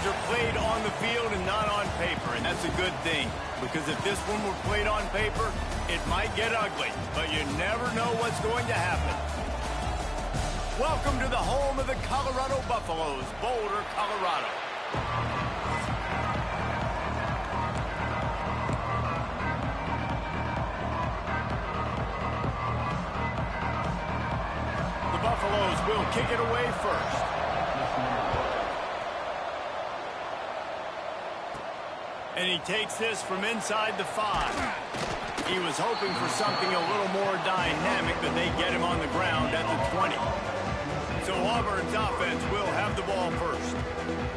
games are played on the field and not on paper, and that's a good thing. Because if this one were played on paper, it might get ugly, but you never know what's going to happen. Welcome to the home of the Colorado Buffaloes, Boulder, Colorado. The Buffaloes will kick it away first. And he takes this from inside the 5. He was hoping for something a little more dynamic, but they get him on the ground at the 20. So Auburn's offense will have the ball first.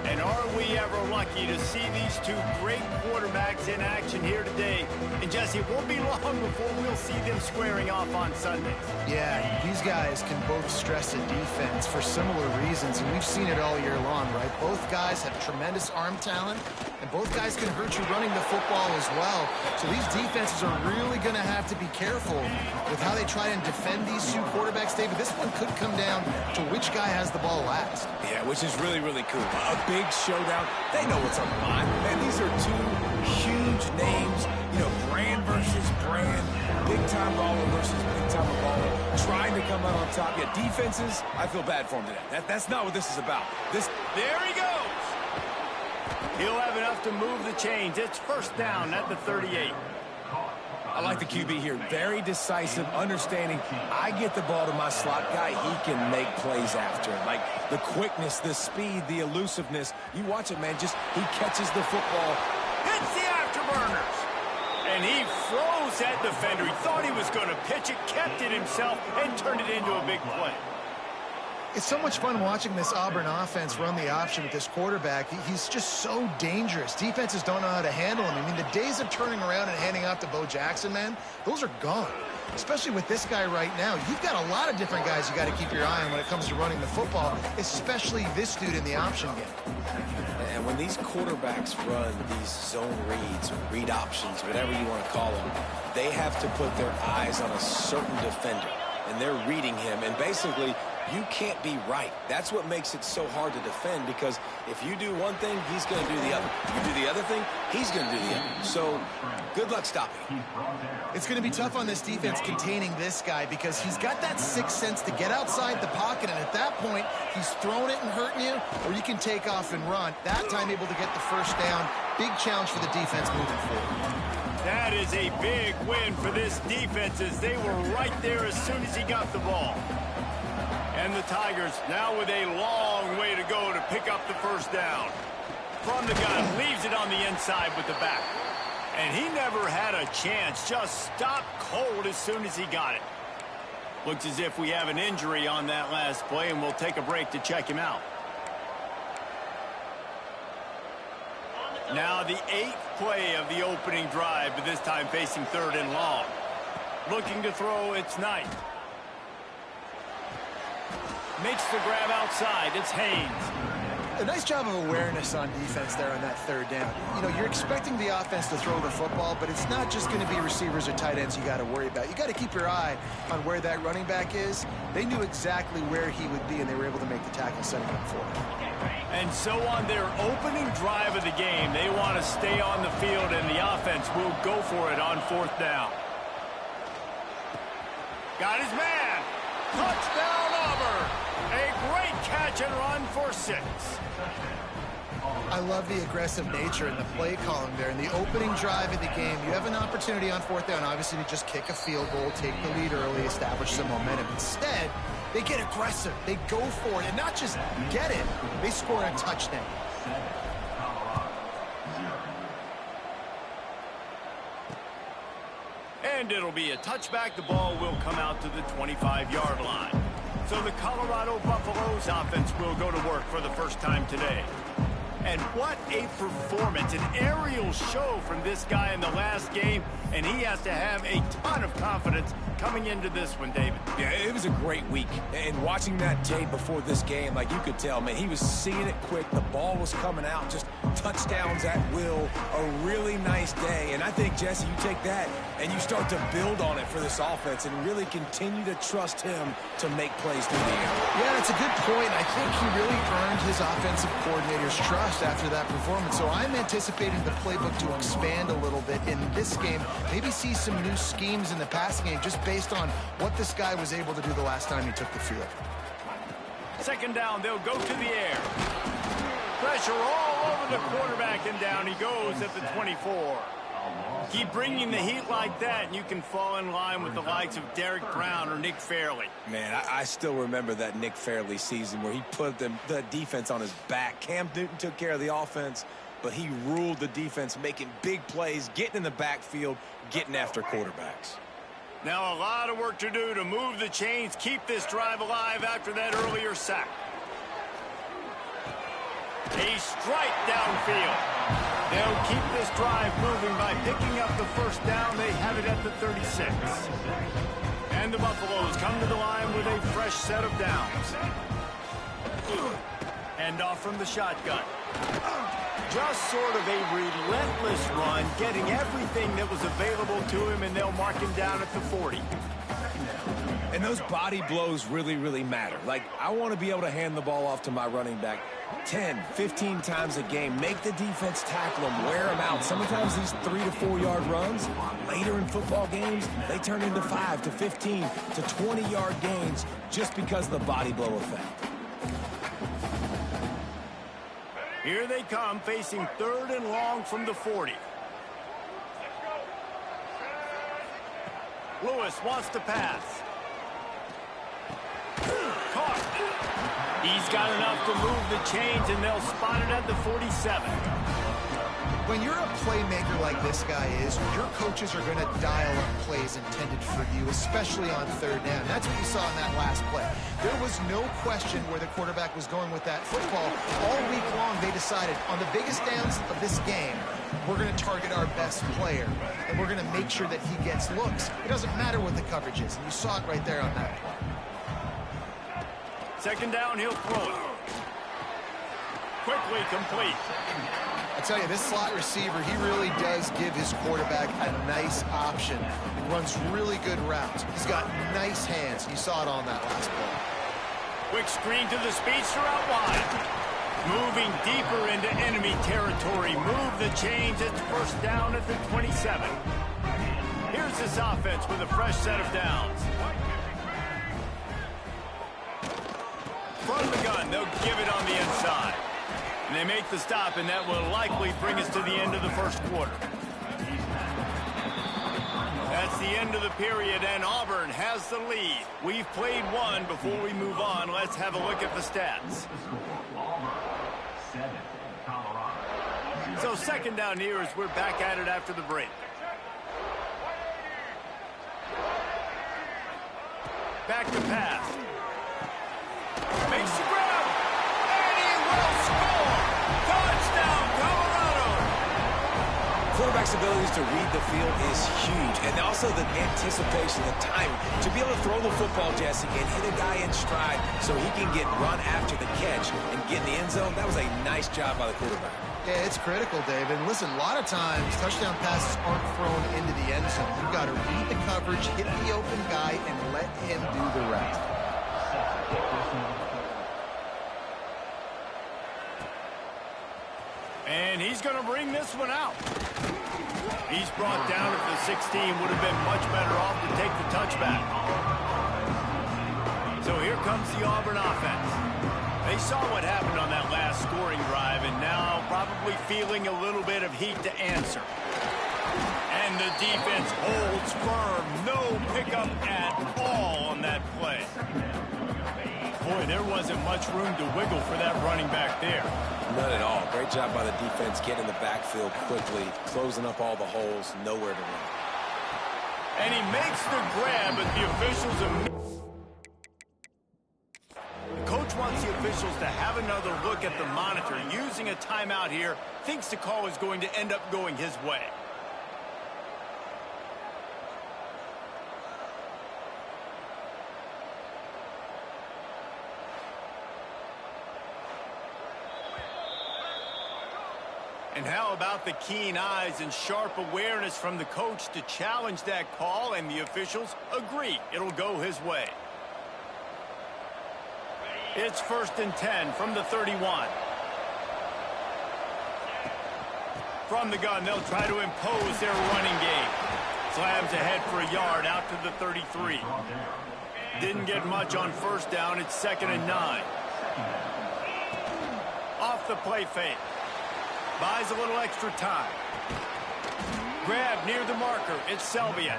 And are we ever lucky to see these two great quarterbacks in action here today? And Jesse, it won't be long before we'll see them squaring off on Sundays. Yeah, these guys can both stress a defense for similar reasons, and we've seen it all year long, right? Both guys have tremendous arm talent, and both guys can hurt you running the football as well. So these defenses are really going to have to be careful with how they try and defend these two quarterbacks, David. This one could come down to which guy has the ball last. Yeah, which is really, really cool. A big showdown. They know what's on the line. Man, these are two huge names. You know, brand versus brand. Big-time baller versus big-time baller. Trying to come out on top. Yeah, defenses, I feel bad for him today. That's not what this is about. There he goes. He'll have enough to move the chains. It's first down at the 38. I like the QB here. Very decisive, understanding. I get the ball to my slot guy. He can make plays after it. Like the quickness, the speed, the elusiveness. You watch it, man. Just he catches the football. Hits the afterburners. And he froze that defender. He thought he was going to pitch it, kept it himself, and turned it into a big play. It's so much fun watching this Auburn offense run the option with this quarterback. He's just so dangerous. Defenses don't know how to handle him. I mean, the days of turning around and handing off to Bo Jackson, man, those are gone. Especially with this guy right now. You've got a lot of different guys you got to keep your eye on when it comes to running the football, especially this dude in the option game. And when these quarterbacks run these zone reads, or read options, whatever you want to call them, they have to put their eyes on a certain defender. And they're reading him, and basically you can't be right. That's what makes it so hard to defend, because if you do one thing, he's going to do the other. You do the other thing, he's going to do the other. So good luck stopping him. It's going to be tough on this defense containing this guy, because he's got that sixth sense to get outside the pocket, and at that point, he's throwing it and hurting you, or you can take off and run. That time able to get the first down. Big challenge for the defense moving forward. That is a big win for this defense, as they were right there as soon as he got the ball. And the Tigers now with a long way to go to pick up the first down. From the gun, leaves it on the inside with the back. And he never had a chance, just stopped cold as soon as he got it. Looks as if we have an injury on that last play, and we'll take a break to check him out. Now the 8th play of the opening drive, but this time facing 3rd and long. Looking to throw, it's Knight. Makes the grab outside, it's Haynes. A nice job of awareness on defense there on that 3rd down. You know, you're expecting the offense to throw the football, but it's not just going to be receivers or tight ends you got to worry about. You got to keep your eye on where that running back is. They knew exactly where he would be, and they were able to make the tackle setting up for him. And so on their opening drive of the game, they want to stay on the field, and the offense will go for it on 4th down. Got his man. Touchdown, Auburn. A great catch and run for 6. I love the aggressive nature in the play column there. In the opening drive of the game, you have an opportunity on 4th down, obviously, to just kick a field goal, take the lead early, establish some momentum. Instead, they get aggressive. They go for it, and not just get it, they score a touchdown. And it'll be a touchback. The ball will come out to the 25-yard line. So the Colorado Buffaloes offense will go to work for the first time today. And what a performance, an aerial show from this guy in the last game, and he has to have a ton of confidence coming into this one, David. Yeah, it was a great week. And watching that tape before this game, like you could tell, man, he was seeing it quick. The ball was coming out, just touchdowns at will. A really nice day. And I think, Jesse, you take that and you start to build on it for this offense and really continue to trust him to make plays through the air. Yeah, that's a good point. I think he really earned his offensive coordinator's trust. refreshed after that performance. So I'm anticipating the playbook to expand a little bit in this game. Maybe see some new schemes in the passing game just based on what this guy was able to do the last time he took the field. Second down, they'll go to the air. Pressure all over the quarterback, and down he goes at the 24. Keep bringing the heat like that, and you can fall in line with the likes of Derek Brown or Nick Fairley. Man, I still remember that Nick Fairley season where he put the defense on his back. Cam Newton took care of the offense, but he ruled the defense, making big plays, getting in the backfield, getting after quarterbacks. Now a lot of work to do to move the chains, keep this drive alive after that earlier sack. A strike downfield. They'll keep this drive moving by picking up the first down. They have it at the 36. And the Buffaloes come to the line with a fresh set of downs. Hand off from the shotgun. Just sort of a relentless run, getting everything that was available to him, and they'll mark him down at the 40. And those body blows really, really matter. Like, I want to be able to hand the ball off to my running back 10, 15 times a game. Make the defense tackle them, wear them out. Sometimes these 3 to 4 yard runs, later in football games, they turn into 5 to 15 to 20 yard gains just because of the body blow effect. Here they come, facing 3rd and long from the 40. Lewis wants to pass. Caught. He's got enough to move the chains, and they'll spot it at the 47. When you're a playmaker like this guy is, your coaches are going to dial up plays intended for you, especially on 3rd down. That's what you saw in that last play. There was no question where the quarterback was going with that football. All week long, they decided on the biggest downs of this game, we're going to target our best player, and we're going to make sure that he gets looks. It doesn't matter what the coverage is, and you saw it right there on that play. Second down, he'll throw it. Quickly complete. I tell you, this slot receiver, he really does give his quarterback a nice option. He runs really good routes. He's got nice hands. You saw it on that last play. Quick screen to the speedster out wide. Moving deeper into enemy territory. Move the chains. It's first down at the 27. Here's this offense with a fresh set of downs. From the gun, they'll give it on the inside. And they make the stop, and that will likely bring us to the end of the first quarter. That's the end of the period, and Auburn has the lead. We've played one. Before we move on, let's have a look at the stats. So second down here as we're back at it after the break. Back to pass. Makes the grab, and he will score! Touchdown, Colorado! Quarterback's abilities to read the field is huge, and also the anticipation, the timing. To be able to throw the football, Jesse, and hit a guy in stride so he can get run after the catch and get in the end zone, that was a nice job by the quarterback. Yeah, it's critical, Dave. And listen, a lot of times touchdown passes aren't thrown into the end zone. You've got to read the coverage, hit the open guy, and let him do the rest. And he's going to bring this one out. He's brought down at the 16. Would have been much better off to take the touchback. So here comes the Auburn offense. They saw what happened on that last scoring drive, and now probably feeling a little bit of heat to answer. And the defense holds firm. No pickup at all on that play. Boy, there wasn't much room to wiggle for that running back there. None at all. Great job by the defense getting in the backfield quickly, closing up all the holes, nowhere to run. And he makes the grab, but the officials... The coach wants the officials to have another look at the monitor. Using a timeout here, thinks the call is going to end up going his way. And how about the keen eyes and sharp awareness from the coach to challenge that call, and the officials agree it'll go his way. It's 1st and 10 from the 31. From the gun, they'll try to impose their running game. Slams ahead for a yard out to the 33. Didn't get much on first down. It's 2nd and 9. Off the play fake. Buys a little extra time. Grab near the marker. It's Selvia.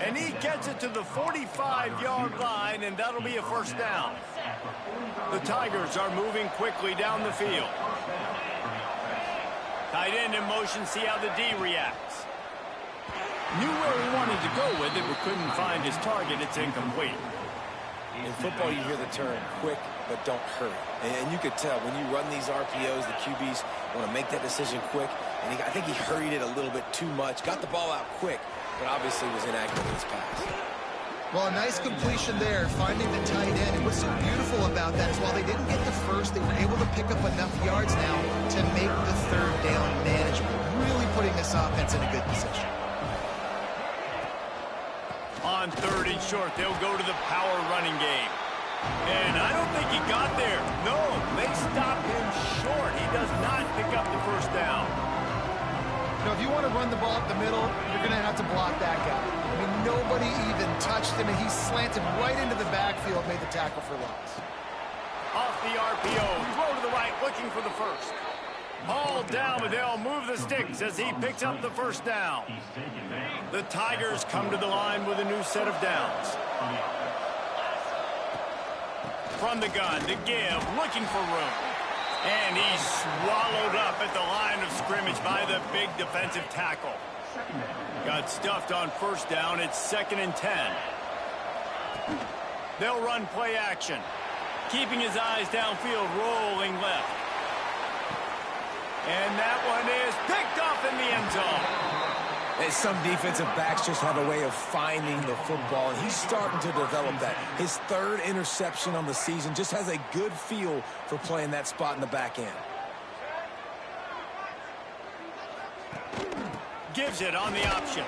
And he gets it to the 45-yard line, and that'll be a first down. The Tigers are moving quickly down the field. Tight end in motion, see how the D reacts. Knew where he wanted to go with it, but couldn't find his target. It's incomplete. In football, you hear the term quick, but don't hurry. And you could tell when you run these RPOs, the QBs want to make that decision quick. And I think he hurried it a little bit too much. Got the ball out quick, but obviously was inaccurate in his pass. Well, a nice completion there, finding the tight end. And what's so beautiful about that is while they didn't get the first, they were able to pick up enough yards now to make the third down manageable. Really putting this offense in a good position. On 3rd and short, they'll go to the power running game. And I don't think he got there. No, they stopped him short. He does not pick up the first down. Now, if you want to run the ball up the middle, you're going to have to block that guy. I mean, nobody even touched him, and he slanted right into the backfield, made the tackle for loss. Off the RPO, throw to the right, looking for the first. Hauled down, but they'll move the sticks as he picks up the first down. The Tigers come to the line with a new set of downs. From the gun to give, looking for room. And he's swallowed up at the line of scrimmage by the big defensive tackle. Got stuffed on first down. It's 2nd and 10. They'll run play action. Keeping his eyes downfield, rolling left. And that one is picked off in the end zone. And some defensive backs just have a way of finding the football, and he's starting to develop that. His 3rd interception on the season, just has a good feel for playing that spot in the back end. Gives it on the option.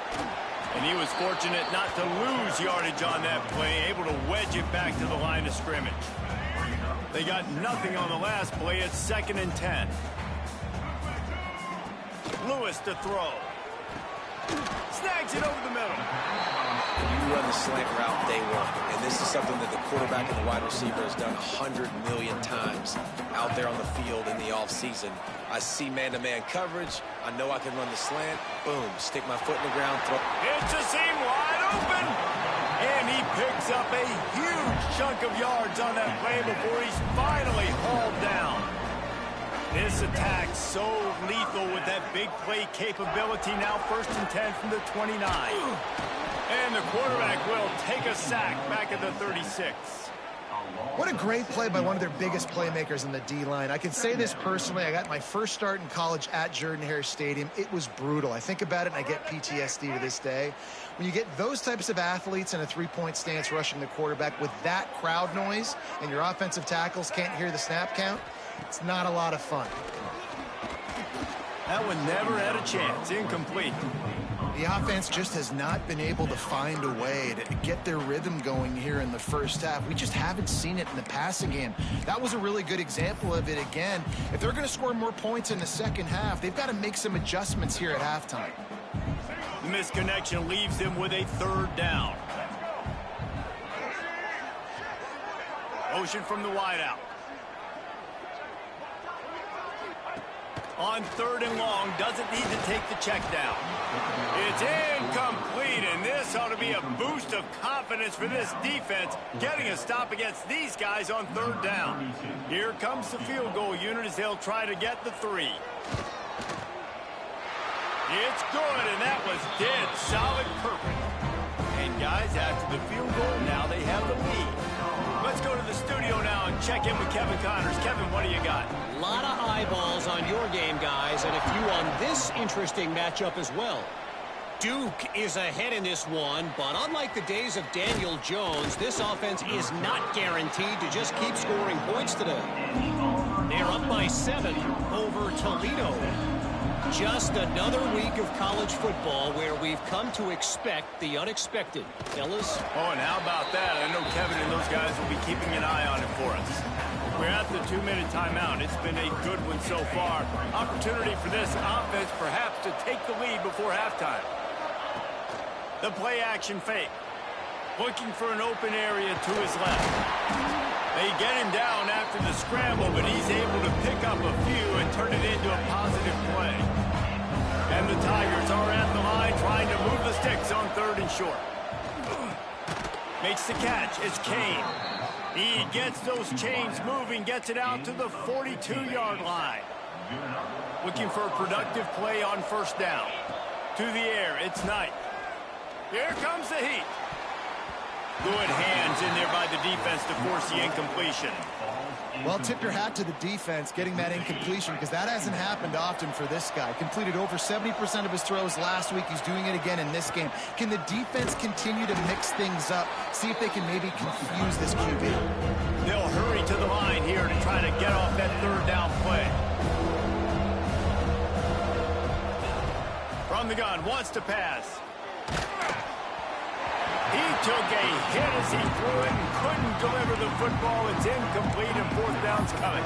And he was fortunate not to lose yardage on that play, able to wedge it back to the line of scrimmage. They got nothing on the last play. It's 2nd and 10. Lewis to throw. Snags it over the middle. You run the slant route day one, and this is something that the quarterback and the wide receiver has done 100 million times out there on the field in the offseason. I see man-to-man coverage. I know I can run the slant. Boom, stick my foot in the ground. Throw. It's a seam wide open. And he picks up a huge chunk of yards on that play before he's finally hauled down. This attack so lethal with that big play capability. Now 1st and 10 from the 29. And the quarterback will take a sack back at the 36. What a great play by one of their biggest playmakers in the D-line. I can say this personally. I got my first start in college at Jordan-Hare Stadium. It was brutal. I think about it, and I get PTSD to this day. When you get those types of athletes in a three-point stance rushing the quarterback with that crowd noise and your offensive tackles can't hear the snap count, it's not a lot of fun. That one never had a chance. Incomplete. The offense just has not been able to find a way to get their rhythm going here in the first half. We just haven't seen it in the passing game. That was a really good example of it again. If they're going to score more points in the second half, they've got to make some adjustments here at halftime. The misconnection leaves him with a 3rd down. Motion from the wideout. On 3rd and long, doesn't need to take the check down. It's incomplete, and this ought to be a boost of confidence for this defense, getting a stop against these guys on 3rd down. Here comes the field goal unit as they'll try to get the 3. It's good, and that was dead solid perfect. And guys, after the field goal, now they have the lead. Let's go to the studio now and check in with Kevin Connors. Kevin, what do you got? A lot of eyeballs on your game, guys, and a few on this interesting matchup as well. Duke is ahead in this one, but unlike the days of Daniel Jones, this offense is not guaranteed to just keep scoring points today. They're up by 7 over Toledo. Just another week of college football where we've come to expect the unexpected. Fellas? Oh, and how about that? I know Kevin and those guys will be keeping an eye on it for us. We're at the 2-minute timeout. It's been a good one so far. Opportunity for this offense perhaps to take the lead before halftime. The play action fake. Looking for an open area to his left. They get him down after the scramble, but he's able to pick up a few and turn it into a positive play. And the Tigers are at the line trying to move the sticks on 3rd and short. Makes the catch. It's Kane. He gets those chains moving, gets it out to the 42-yard line. Looking for a productive play on 1st down. To the air, it's Knight. Here comes the heat. Good hands in there by the defense to force the incompletion. Well, tip your hat to the defense getting that incompletion, because that hasn't happened often for this guy. Completed over 70% of his throws last week. He's doing it again in this game. Can the defense continue to mix things up? See if they can maybe confuse this QB. They'll hurry to the line here to try to get off that 3rd down play. From the gun, wants to pass. He took a hit as he threw it and couldn't deliver the football. It's incomplete and 4th down's coming.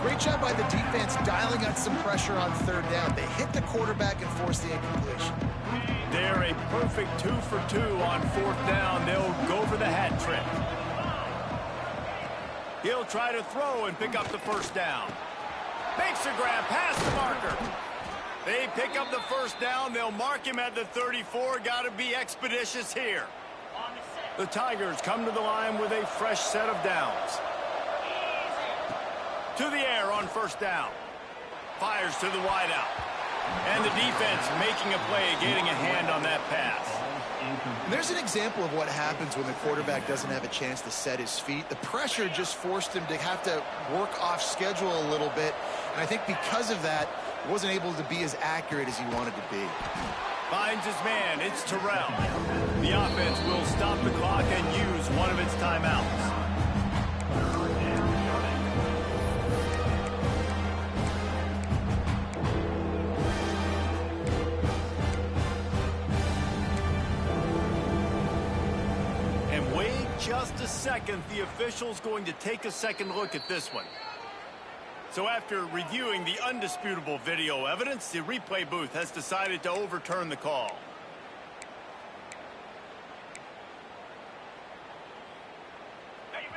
Great job by the defense dialing out some pressure on 3rd down. They hit the quarterback and forced the incompletion. They're a perfect 2 for 2 on 4th down. They'll go for the hat trick. He'll try to throw and pick up the 1st down. Makes a grab past the marker. They pick up the 1st down. They'll mark him at the 34. Got to be expeditious here. The Tigers come to the line with a fresh set of downs. To the air on 1st down. Fires to the wideout. And the defense making a play, getting a hand on that pass. There's an example of what happens when the quarterback doesn't have a chance to set his feet. The pressure just forced him to have to work off schedule a little bit. And I think because of that, he wasn't able to be as accurate as he wanted to be. Finds his man. It's Terrell. The offense will stop the clock and use one of its timeouts. And wait just a second. The official's going to take a second look at this one. So after reviewing the undisputable video evidence, the replay booth has decided to overturn the call.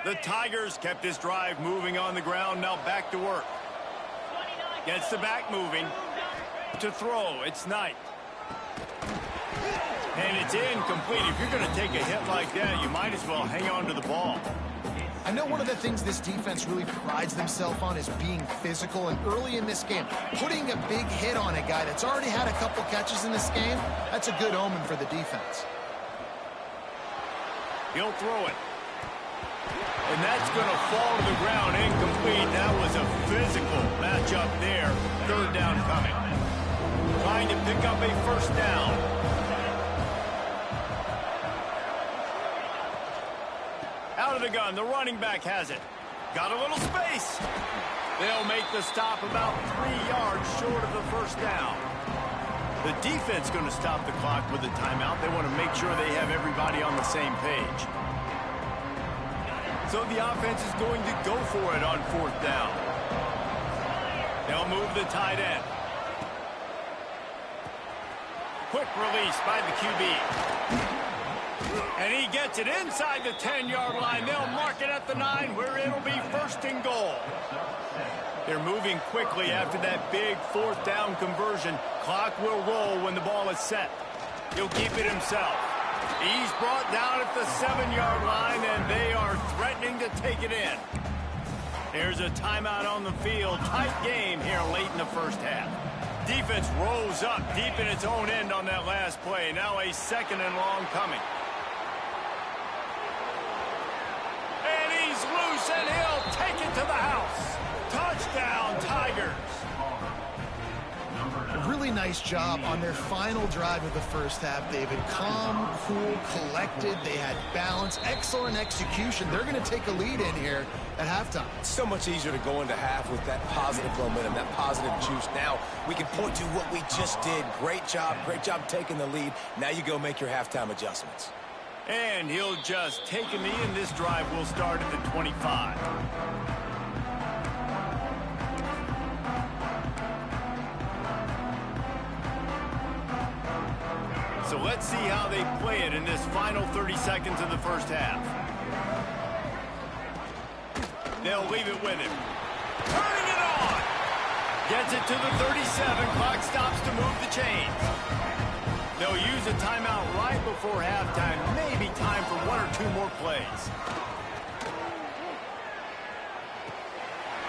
The Tigers kept this drive moving on the ground, now back to work. Gets the back moving. To throw, it's Knight. And it's incomplete. If you're going to take a hit like that, you might as well hang on to the ball. I know one of the things this defense really prides themselves on is being physical, and early in this game, putting a big hit on a guy that's already had a couple catches in this game, that's a good omen for the defense. He'll throw it. And that's going to fall to the ground incomplete. That was a physical matchup there. 3rd down coming. Trying to pick up a 1st down. Out of the gun, the running back has it. Got a little space. They'll make the stop about 3 yards short of the 1st down. The defense going to stop the clock with a timeout. They want to make sure they have everybody on the same page. So the offense is going to go for it on 4th down. They'll move the tight end. Quick release by the QB. And he gets it inside the 10-yard line. They'll mark it at the 9, where it'll be 1st and goal. They're moving quickly after that big 4th down conversion. Clock will roll when the ball is set. He'll keep it himself. He's brought down at the 7-yard line, and they are threatening to take it in. There's a timeout on the field. Tight game here late in the 1st half. Defense rolls up deep in its own end on that last play. Now a 2nd and long coming. And he's loose, and he'll take it to the house. Touchdown, Tigers. A really nice job on their final drive of the 1st half, David. Calm, cool, collected. They had balance. Excellent execution. They're going to take a lead in here at halftime. It's so much easier to go into half with that positive momentum, that positive juice. Now we can point to what we just did. Great job taking the lead. Now you go make your halftime adjustments. And he'll just take a knee, and this drive will start at the 25. So let's see how they play it in this final 30 seconds of the first half. They'll leave it with him. Turning it on. Gets it to the 37. Clock stops to move the chains. They'll use a timeout right before halftime. Maybe time for one or two more plays.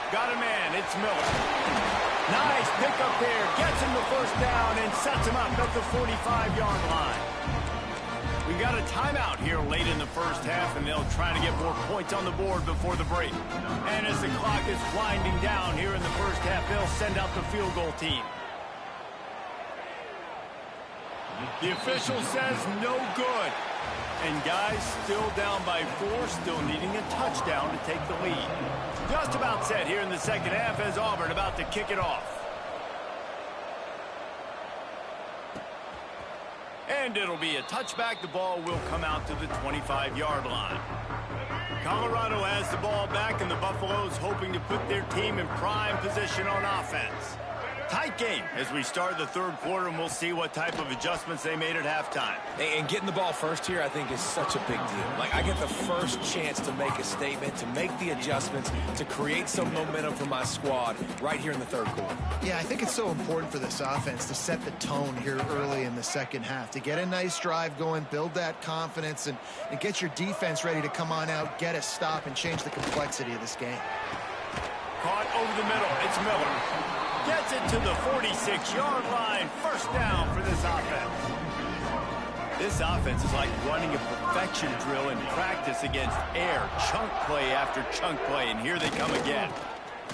Got a man. It's Miller. Nice pickup there. Gets him the first down and sets him up at the 45-yard line. We got a timeout here late in the first half, and they'll try to get more points on the board before the break. And as the clock is winding down here in the first half, they'll send out the field goal team. The official says no good. And guys, still down by 4, still needing a touchdown to take the lead. Just about set here in the second half as Auburn about to kick it off. And it'll be a touchback. The ball will come out to the 25-yard line. Colorado has the ball back, and the Buffaloes hoping to put their team in prime position on offense. Tight game as we start the third quarter, and we'll see what type of adjustments they made at halftime. And getting the ball first here, I think, is such a big deal. Like, I get the first chance to make a statement, to make the adjustments, to create some momentum for my squad right here in the third quarter. Yeah, I think it's so important for this offense to set the tone here early in the second half, to get a nice drive going, build that confidence, and get your defense ready to come on out, get a stop, and change the complexity of this game. Caught over the middle. It's Miller. Gets it to the 46-yard line. First down for this offense. This offense is like running a perfection drill in practice against air. Chunk play after chunk play, and here they come again.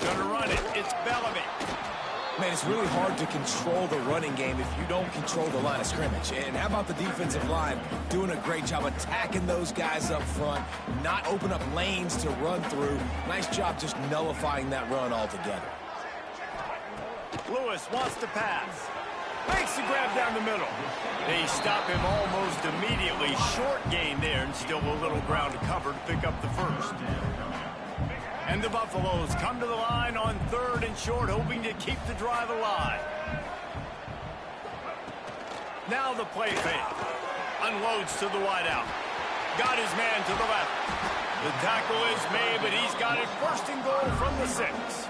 Gonna run it. It's Bellamy. Man, it's really hard to control the running game if you don't control the line of scrimmage. And how about the defensive line doing a great job attacking those guys up front, not open up lanes to run through. Nice job just nullifying that run altogether. Lewis wants to pass. Makes the grab down the middle. They stop him almost immediately. Short gain there, and still a little ground to cover to pick up the first. And the Buffaloes come to the line on 3rd and short, hoping to keep the drive alive. Now the play fake. Unloads to the wideout. Got his man to the left. The tackle is made, but he's got it first and goal from the 6.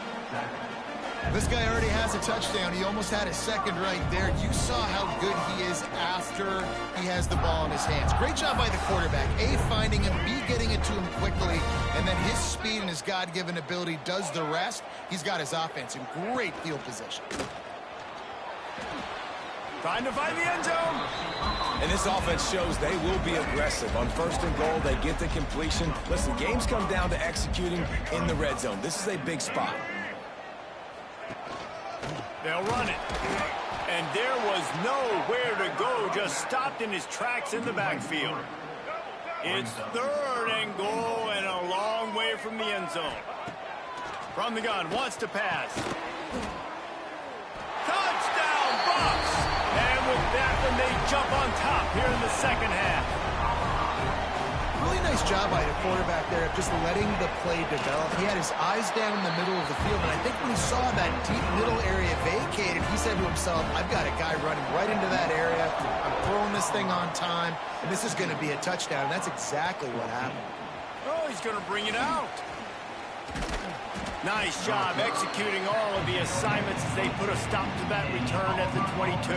This guy already has a touchdown. He almost had a second right there. You saw how good he is after he has the ball in his hands. Great job by the quarterback. A, finding him, B, getting it to him quickly, and then his speed and his God-given ability does the rest. He's got his offense in great field position. Trying to find the end zone. And this offense shows they will be aggressive. On 1st and goal, they get the completion. Listen, games come down to executing in the red zone. This is a big spot. They'll run it. And there was nowhere to go. Just stopped in his tracks in the backfield. It's 3rd and goal and a long way from the end zone. From the gun, wants to pass. Touchdown, Bucks! And with that, then they jump on top here in the second half. Really nice job by the quarterback there of just letting the play develop. He had his eyes down in the middle of the field, and I think when he saw that deep middle area vacated, he said to himself, I've got a guy running right into that area. I'm throwing this thing on time, and this is going to be a touchdown, and that's exactly what happened. Oh, he's going to bring it out. Nice job executing all of the assignments as they put a stop to that return at the 22.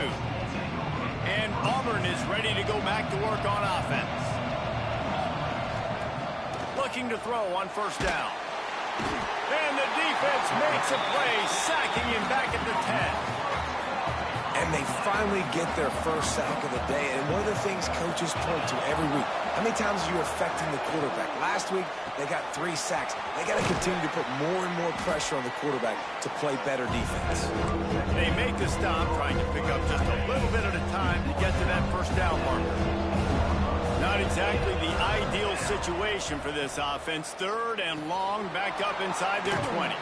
And Auburn is ready to go back to work on offense. Looking to throw on 1st down. And the defense makes a play, sacking him back at the 10. And they finally get their first sack of the day. And one of the things coaches point to every week, how many times are you affecting the quarterback? Last week, they got 3 sacks. They got to continue to put more and more pressure on the quarterback to play better defense. They make the stop, trying to pick up just a little bit at a time to get to that 1st down marker. Not exactly the ideal situation for this offense. 3rd and long, back up inside their 20.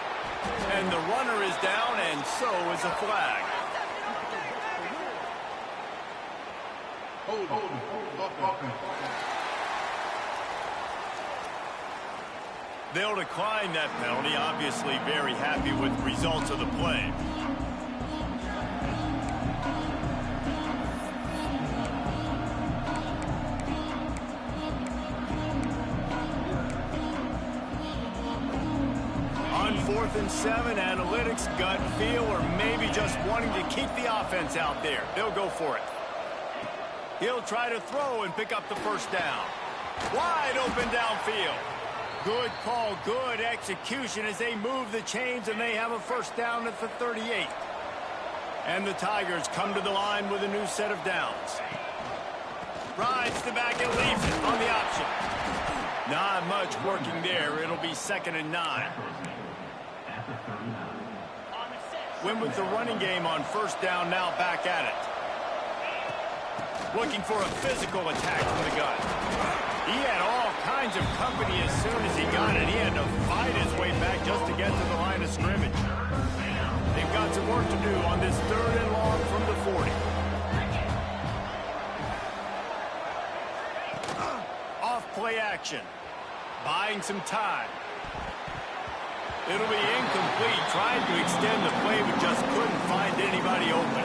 And the runner is down, and so is a flag. They'll decline that penalty, obviously very happy with the results of the play. and 7, analytics, gut feel, or maybe just wanting to keep the offense out there. They'll go for it. He'll try to throw and pick up the first down. Wide open downfield. Good call, good execution as they move the chains, and they have a first down at the 38. And the Tigers come to the line with a new set of downs. Rides the back and leaves it on the option. Not much working there. It'll be 2nd and 9. Win with the running game on first down, now back at it. Looking for a physical attack from the gun. He had all kinds of company as soon as he got it. He had to fight his way back just to get to the line of scrimmage. They've got some work to do on this 3rd and long from the 40. Off play action. Buying some time. It'll be incomplete. Trying to extend the play, but just couldn't find anybody open.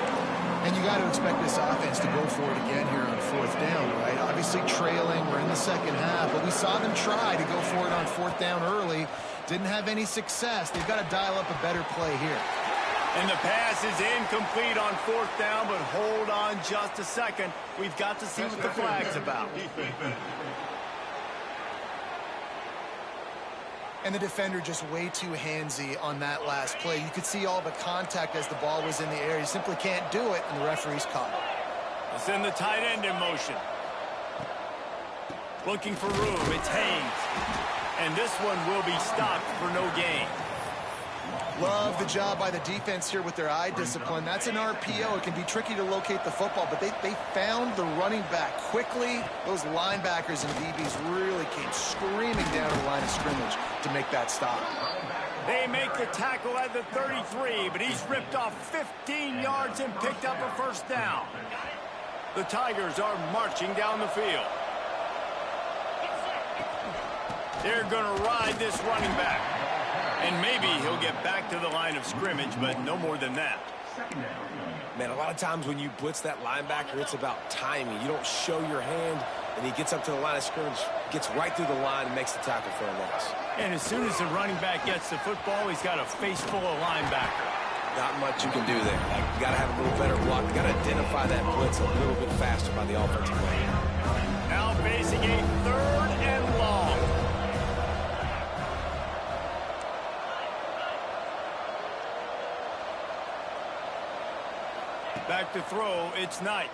And you got to expect this offense to go for it again here on 4th down, right? Obviously trailing. We're in the 2nd half, but we saw them try to go for it on 4th down early. Didn't have any success. They've got to dial up a better play here. And the pass is incomplete on 4th down, but hold on just a second. We've got to see what the flag's about. And the defender just way too handsy on that last play. You could see all the contact as the ball was in the air. You simply can't do it, and the referee's caught it. They'll send the tight end in motion. Looking for room. It's Haynes. And this one will be stopped for no gain. Love the job by the defense here with their eye discipline. That's an RPO. It can be tricky to locate the football, but they found the running back quickly. Those linebackers and DBs really came screaming down to the line of scrimmage to make that stop. They make the tackle at the 33, but he's ripped off 15 yards and picked up a first down. The Tigers are marching down the field. They're going to ride this running back. And maybe he'll get back to the line of scrimmage, but no more than that. Man, a lot of times when you blitz that linebacker, it's about timing. You don't show your hand, and he gets up to the line of scrimmage, gets right through the line, and makes the tackle for a loss. And as soon as the running back gets the football, he's got a face full of linebacker. Not much you can do there. Like, you got to have a little better block. You got to identify that blitz a little bit faster by the offensive player. Now facing a 3rd and long. Back to throw, it's Knight.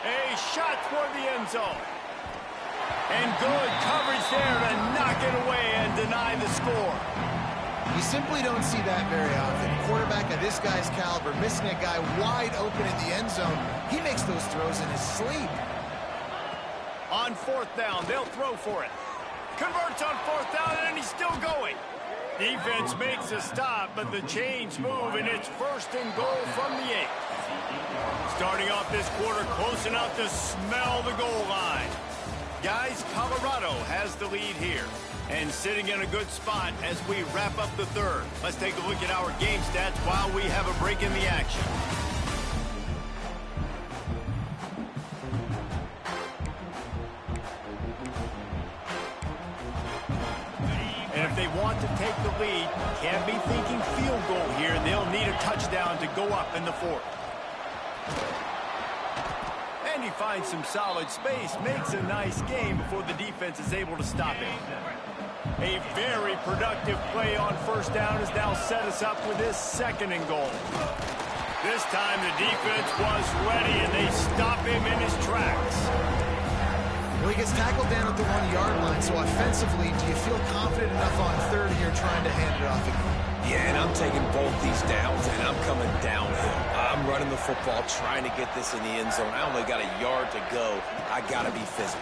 A shot toward the end zone. And good coverage there to knock it away and deny the score. You simply don't see that very often. A quarterback of this guy's caliber missing a guy wide open in the end zone. He makes those throws in his sleep. On 4th down, they'll throw for it. Converts on 4th down, and he's still going. Defense makes a stop, but the chains move, and it's 1st and goal from the 8. Starting off this quarter close enough to smell the goal line. Guys, Colorado has the lead here and sitting in a good spot as we wrap up the 3rd. Let's take a look at our game stats while we have a break in the action. And if they want to take the lead, can't be thinking field goal here. They'll need a touchdown to go up in the 4th. And he finds some solid space, makes a nice game before the defense is able to stop him. A very productive play on 1st down has now set us up with this 2nd and goal. This time the defense was ready and they stop him in his tracks. Well, he gets tackled down at the 1-yard line, so offensively, do you feel confident enough on 3rd here trying to hand it off again? Yeah, and I'm taking both these downs, and I'm coming downhill. I'm running the football, trying to get this in the end zone. I only got a yard to go. I got to be physical.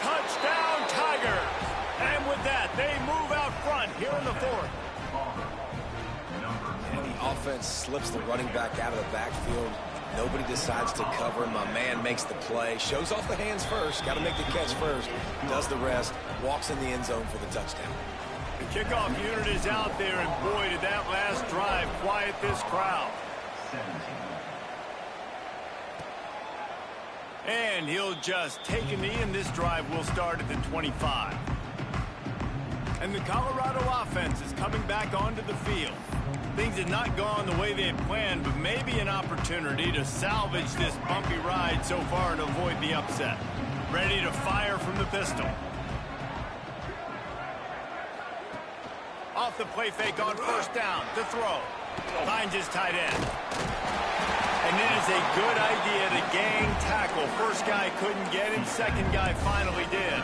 Touchdown, Tigers! And with that, they move out front here in the 4th. And the offense slips the running back out of the backfield. Nobody decides to cover him. My man makes the play. Shows off the hands first. Got to make the catch first. Does the rest. Walks in the end zone for the touchdown. The kickoff unit is out there, and boy, did that last drive quiet this crowd. And he'll just take a knee, and this drive will start at the 25. And the Colorado offense is coming back onto the field. Things had not gone the way they had planned, but maybe an opportunity to salvage this bumpy ride so far and avoid the upset. Ready to fire from the pistol. Off the play fake on first down to throw. Finds his tight end. And it is a good idea to gang tackle. First guy couldn't get him. Second guy finally did.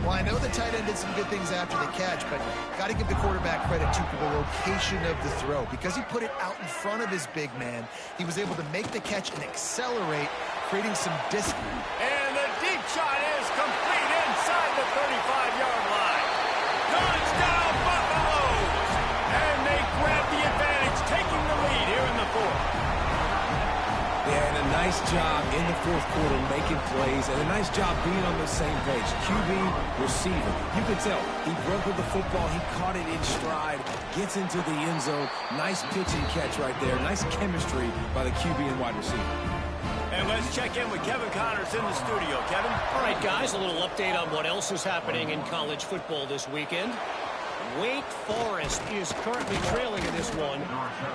Well, I know the tight end did some good things after the catch, but got to give the quarterback credit, too, for the location of the throw. Because he put it out in front of his big man, he was able to make the catch and accelerate, creating some distance. And the deep shot is complete inside the 35-yard line. Touchdown, Buffaloes! And they grab the advantage, taking the lead here in the fourth. Yeah, and a nice job in the fourth quarter making plays, and a nice job being on the same page. QB, receiver. You can tell he broke with the football. He caught it in stride, gets into the end zone. Nice pitch and catch right there. Nice chemistry by the QB and wide receiver. And let's check in with Kevin Connors in the studio. Kevin? All right, guys, a little update on what else is happening in college football this weekend. Wake Forest is currently trailing in this one,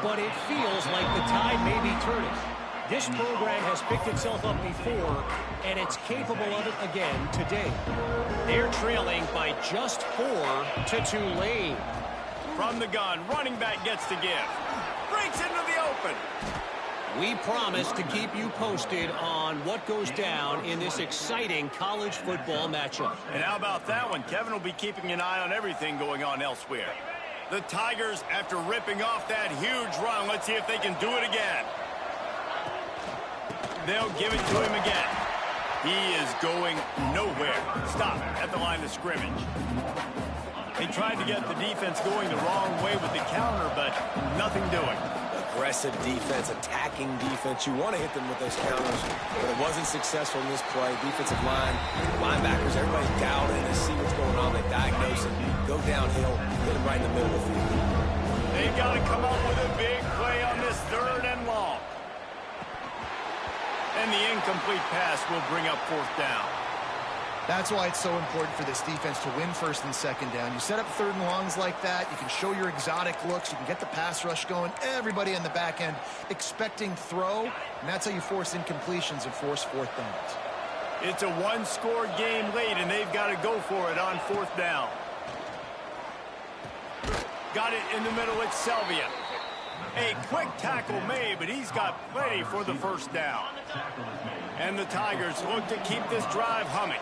but it feels like the tide may be turning. This program has picked itself up before, and it's capable of it again today. They're trailing by just 4 to Tulane. From the gun, running back gets to give. Breaks into the open. We promise to keep you posted on what goes down in this exciting college football matchup. And how about that one? Kevin will be keeping an eye on everything going on elsewhere. The Tigers, after ripping off that huge run, let's see if they can do it again. They'll give it to him again. He is going nowhere. Stop at the line of scrimmage. They tried to get the defense going the wrong way with the counter, but nothing doing. Aggressive defense, attacking defense. You want to hit them with those counters, but it wasn't successful in this play. Defensive line, linebackers, everybody dialed in to see what's going on. They diagnose it, go downhill, hit them right in the middle of the field. They got to come up with a big play on this 3rd and long. And the incomplete pass will bring up 4th down. That's why it's so important for this defense to win 1st and 2nd down. You set up 3rd and longs like that, you can show your exotic looks, you can get the pass rush going, everybody in the back end expecting throw, and that's how you force incompletions and force 4th downs. It's a one-score game late, and they've got to go for it on 4th down. Got it in the middle, it's Selvia. A quick tackle made, but he's got plenty for the 1st down. And the Tigers look to keep this drive humming.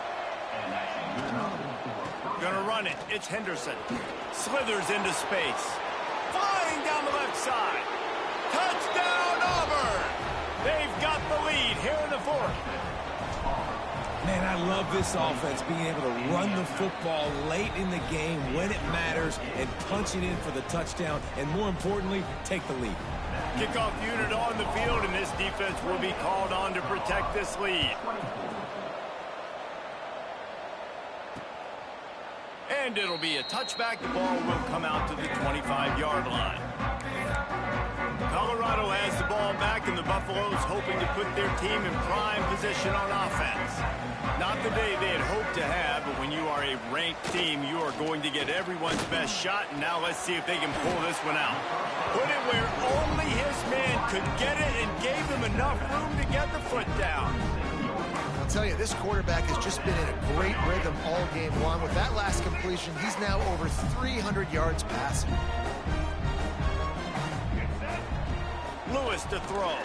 Gonna run it. It's Henderson. Slithers into space. Flying down the left side. Touchdown, Auburn! They've got the lead here in the 4th. Man, I love this offense, being able to run the football late in the game when it matters and punch it in for the touchdown, and more importantly, take the lead. Kickoff unit on the field, and this defense will be called on to protect this lead. And it'll be a touchback. The ball will come out to the 25-yard line. Colorado has the ball back, and the Buffaloes hoping to put their team in prime position on offense. Not the day they had hoped to have, but when you are a ranked team, you are going to get everyone's best shot, and now let's see if they can pull this one out. Put it where only his man could get it and gave him enough room to get the foot down. I'll tell you, this quarterback has just been in a great rhythm all game long. With that last completion, he's now over 300 yards passing. Lewis to throw.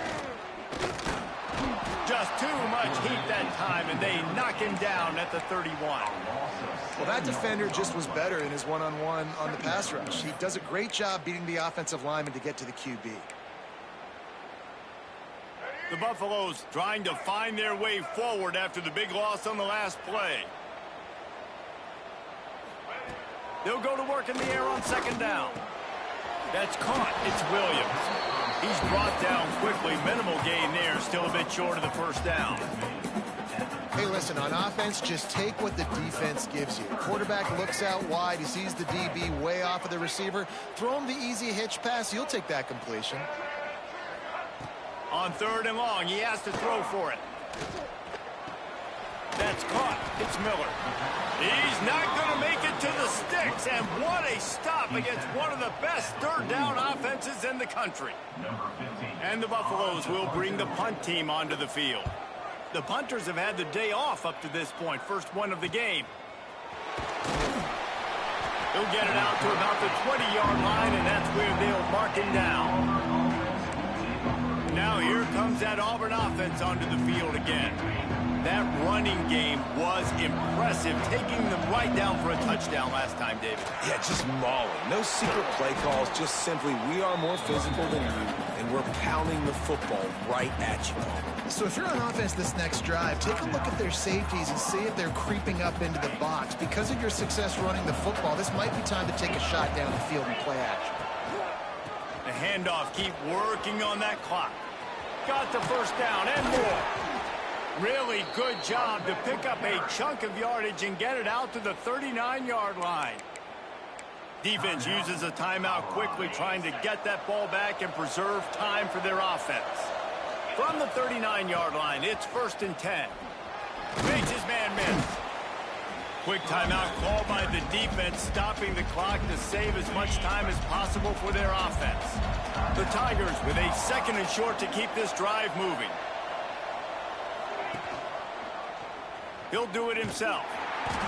Just too much heat that time, and they knock him down at the 31. Well, that defender just was better in his one-on-one on the pass rush. He does a great job beating the offensive lineman to get to the QB. The Buffaloes trying to find their way forward after the big loss on the last play. They'll go to work in the air on 2nd down. That's caught. It's Williams. He's brought down quickly. Minimal gain there. Still a bit short of the 1st down. Hey, listen, on offense, just take what the defense gives you. Quarterback looks out wide. He sees the DB way off of the receiver. Throw him the easy hitch pass. You'll take that completion. On 3rd and long, he has to throw for it. That's caught. It's Miller. He's not going to make it to the sticks, and what a stop against one of the best third down offenses in the country. And the Buffaloes will bring the punt team onto the field. The punters have had the day off up to this point, first one of the game. He'll get it out to about the 20-yard line, and that's where they'll mark him down. Now here comes that Auburn offense onto the field again. That running game was impressive, taking them right down for a touchdown last time, David. Yeah, just mauling. No secret play calls, just simply we are more physical than you, and we're pounding the football right at you. So if you're on offense this next drive, take a look at their safeties and see if they're creeping up into the box. Because of your success running the football, this might be time to take a shot down the field and play action. The handoff, keep working on that clock. Got the first down and more. Really good job to pick up a chunk of yardage and get it out to the 39-yard line. Defense uses a timeout quickly, trying to get that ball back and preserve time for their offense. From the 39-yard line, it's 1st and 10. Makes his man miss. Quick timeout called by the defense, stopping the clock to save as much time as possible for their offense. The Tigers with a 2nd and short to keep this drive moving. He'll do it himself.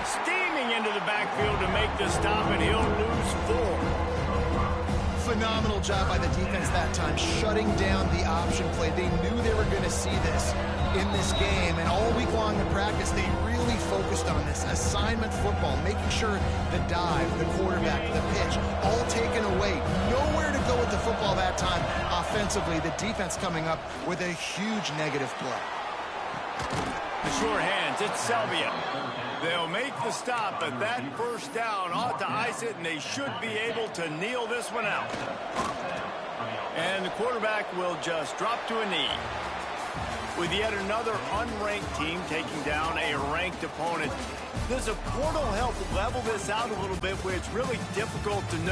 Steaming into the backfield to make the stop, and he'll lose 4. Phenomenal job by the defense that time, shutting down the option play. They knew they were going to see this in this game, and all week long in practice, they really focused on this. Assignment football, making sure the dive, the quarterback, the pitch, all taken away. Nowhere to go with the football that time offensively. The defense coming up with a huge negative play. The short hands, it's Selvia. They'll make the stop, but that first down ought to ice it, and they should be able to kneel this one out. And the quarterback will just drop to a knee. With yet another unranked team taking down a ranked opponent, does a portal help level this out a little bit where it's really difficult to know